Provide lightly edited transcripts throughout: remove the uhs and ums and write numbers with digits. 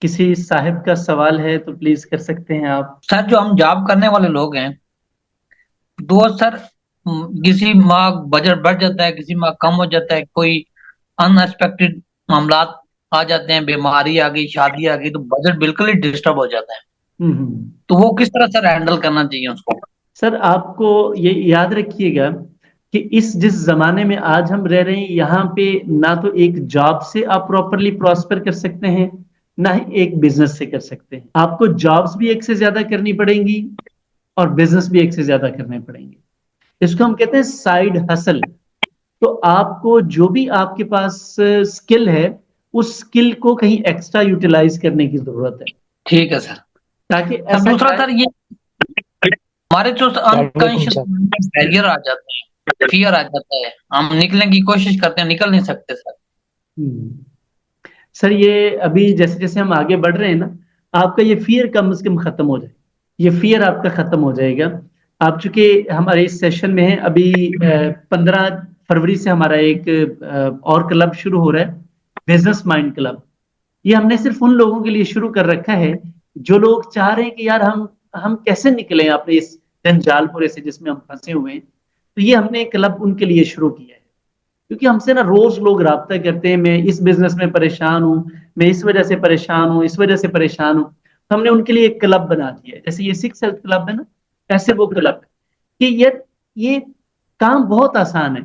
کسی صاحب کا سوال ہے تو پلیز کر سکتے ہیں آپ. سر جو ہم جاب کرنے والے لوگ ہیں تو سر کسی ماہ بجٹ بڑھ جاتا ہے، کسی ماہ کم ہو جاتا ہے، کوئی ان ایکسپیکٹڈ معاملات آ جاتے ہیں، بیماری آ گئی، شادی آ گئی، تو بجٹ بالکل ہی ڈسٹرب ہو جاتا ہے. ہوں. تو وہ کس طرح سر ہینڈل کرنا چاہیے اس کو؟ سر آپ کو یہ یاد رکھیے گا کہ جس زمانے میں آج ہم رہ رہے ہیں یہاں پہ نہ تو ایک جاب سے آپ پراپرلی پراسپر کر سکتے ہیں، نہ ہی ایک بزنس سے کر سکتے ہیں. آپ کو جابس بھی ایک سے زیادہ کرنی پڑیں گی اور بزنس بھی ایک سے زیادہ کرنے پڑیں گے. اس کو ہم کہتے ہیں سائیڈ ہسل. تو آپ کو جو بھی آپ کے پاس اسکل ہے اس اسکل کو کہیں ایکسٹرا یوٹیلائز کرنے کی ضرورت ہے ٹھیک ہے سر. تاکہ سر ایسا دوسرا سر یہ ہمارے جو وعلیکم انکانشیس السلام. بیریئر آ جاتے ہیں، فیئر آ جاتا ہے، ہم نکلنے کی کوشش کرتے ہیں، نکل نہیں سکتے سر. سر یہ ابھی جیسے جیسے ہم آگے بڑھ رہے ہیں نا آپ کا یہ فیئر کم از کم ختم ہو جائے. یہ فیئر آپ کا ختم ہو جائے گا. آپ چونکہ ہمارے اس سیشن میں ہیں ابھی 15 فروری سے ہمارا ایک اور کلب شروع ہو رہا ہے، بزنس مائنڈ کلب. یہ ہم نے صرف ان لوگوں کے لیے شروع کر رکھا ہے جو لوگ چاہ رہے ہیں کہ یار ہم کیسے نکلیں اپنے اس جنجال پورے سے جس میں ہم پھنسے ہوئے ہیں. تو یہ ہم نے کلب ان کے لیے شروع کیا ہے کیونکہ ہم سے نا روز لوگ رابطہ کرتے ہیں، میں اس بزنس میں پریشان ہوں، میں اس وجہ سے پریشان ہوں، اس وجہ سے پریشان ہوں. تو ہم نے ان کے لیے ایک کلب بنا دیا ہے، جیسے یہ 6 ہیلتھ کلب ہے نا، ایسے وہ کلب ہے کہ یہ کام بہت آسان ہے.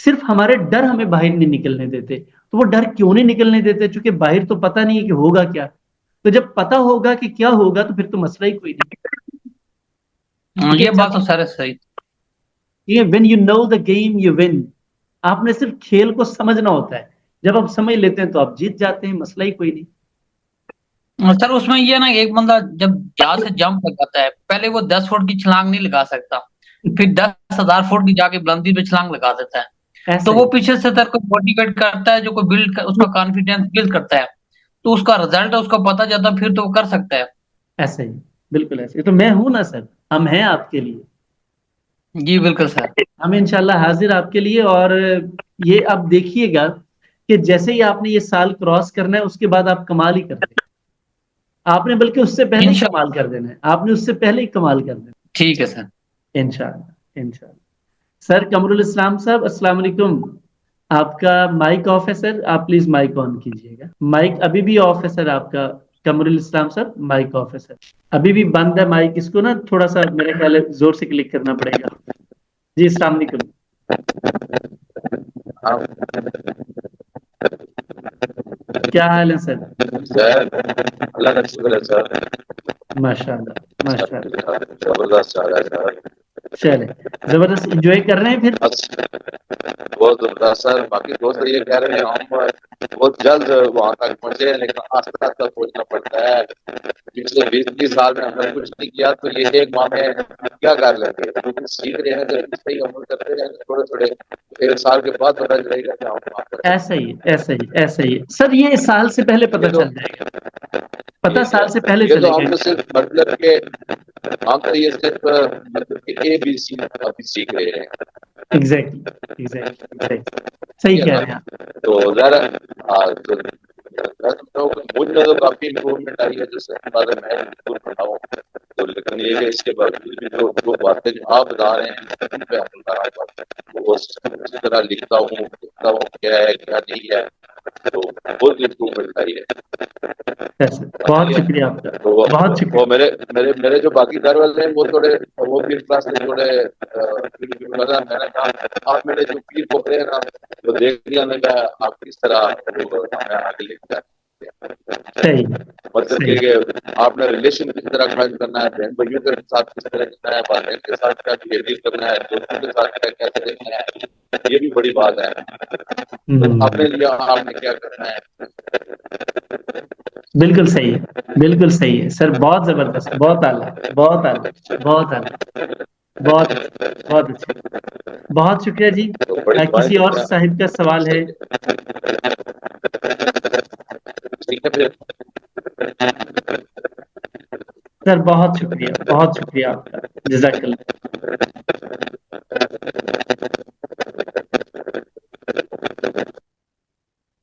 صرف ہمارے ڈر ہمیں باہر نہیں نکلنے دیتے. تو وہ ڈر کیوں نہیں نکلنے دیتے؟ چونکہ باہر تو پتہ نہیں ہے کہ ہوگا کیا. تو جب پتہ ہوگا کہ کیا ہوگا تو پھر تو مسئلہ ہی کوئی نہیں. یہ کیونکہ بات جب تو سر ہے صحیح. یہ when you know the game you won. آپ نے صرف کھیل کو سمجھنا ہوتا ہے. جب آپ سمجھ لیتے ہیں تو آپ جیت جاتے ہیں، مسئلہ ہی کوئی نہیں. سر اس میں یہ نا ایک بندہ جب جہاز سے جمپ لگاتا ہے پہلے وہ 10 فٹ کی چھلانگ نہیں لگا سکتا، پھر 10,000 فٹ کی جا کے بلندی پہ چھلانگ لگا دیتا ہے. تو ایسا وہ ہی پیچھے سے سر کو موٹیویٹ کرتا ہے، جو کوئی بلڈ اس کا کانفیڈینس بلڈ کرتا ہے، تو اس کا رزلٹ اس کو پتا جاتا ہے، پھر تو وہ کر سکتا ہے. ایسا ہی بالکل ایسا ہی. تو میں ہوں نا سر، ہم ہیں آپ کے لیے. جی بالکل سر. ہم انشاءاللہ حاضر آپ کے لیے. اور یہ آپ دیکھیے گا کہ جیسے ہی آپ نے یہ سال کراس کرنا ہے اس کے بعد آپ کمال ہی کر دیں. آپ نے بلکہ اس سے پہلے ہی انشاء کمال کر دینا ہے. آپ نے اس سے پہلے ہی کمال کر دینا ٹھیک ہے سر. ہے انشاءاللہ انشاءاللہ. سر قمر الاسلام صاحب السلام علیکم. آپ کا مائک آف ہے سر، آپ پلیز مائک آن کیجئے گا. مائک ابھی بھی آف ہے سر آپ کا. قمر الاسلام صاحب مائک آف ہے سر، ابھی بھی بند ہے مائک. اس کو نا تھوڑا سا میرے خیال ہے زور سے کلک کرنا پڑے گا. جی السلام علیکم. کیا حال ہے سر؟ سر اللہ کا شکر ہے سر. ماشاء اللہ ماشاء اللہ. زبردست چل رہا ہے سر. چلے زبردست انجوائے کر رہے ہیں پھر. بس بہت زبردست سر. باقی دوست یہ کہہ رہے ہیں ہم بہت جلد وہاں تک پہنچے، لیکن آستہ آستہ پہنچنا پڑتا ہے. پچھلے 20 30 سال میں ہم نے کچھ نہیں کیا تو یہ ایک ماہ میں کیا کر لیں گے؟ کیونکہ سیکھ رہے ہیں تو صحیح عمل کرتے رہیں گے تھوڑے تھوڑے، پھر ایک سال کے بعد پتہ چلے گا کہ ہم وہاں پر ہیں. ایسا ہی ایسا ہی ایسا ہی سر. یہ سال سے پہلے یہ پتہ تو چل جائے گا. پتہ سال سے پہلے یہ چلے تو گا ہم تو صرف انشاءاللہ. مطلب کہ ہم تو یہ صرف مطلب کہ اے بی سی ابھی سیکھ رہے ہیں. Exactly exactly exactly. صحیح یہ کہہ نا رہے ہیں آپ. تو ذرا مجھ میں تو کافی امپروومنٹ آئی ہے، جیسے ہمارے میں امپروو کرتا ہوں. تو لیکن یہ ہے اس کے بعد جو باتیں جو آپ بتا رہے ہیں ان پہ عمل کرا ہوں، وہ اسی طرح لکھتا ہوں لکھتا ہوں کیا ہے کیا نہیں ہے. تو بہت امپروومنٹ آئی ہے. ایسا بہت شکریہ آپ کا. تو بہت وہ شکریہ. میرے میرے میرے جو باقی گھر والے ہیں وہ تھوڑے وہ بھی کلاس سے تھوڑے میں نے کہا آپ میرے جو پیر پوتے ہیں نا وہ دیکھ لیا. میں کہا آپ کس طرح ہمیں آگے لے کے صحیح مطلب صحیح. کہ آپ نے ریلیشن کس طرح قائم کرنا ہے، بہن بھائیوں کے ساتھ کس طرح کرنا ہے، والدین کے ساتھ کیا بہیویئر کرنا ہے، دوستوں کے ساتھ کیا کیسے دیکھنا ہے، یہ بھی بڑی بات ہے. تو اپنے لیے آپ نے کیا کرنا ہے. بالکل صحیح ہے بالکل صحیح ہے سر. بہت زبردست، بہت اعلیٰ بہت اعلیٰ بہت اعلیٰ. بہت اچھا بہت اچھا. بہت شکریہ جی. تو بڑی دعائیں کسی اور دیتے صاحب کا ہیں. سوال ہے؟ صحیح ہے ٹھیک ہے پھر. سر بہت شکریہ آپ کا. جزاک اللہ.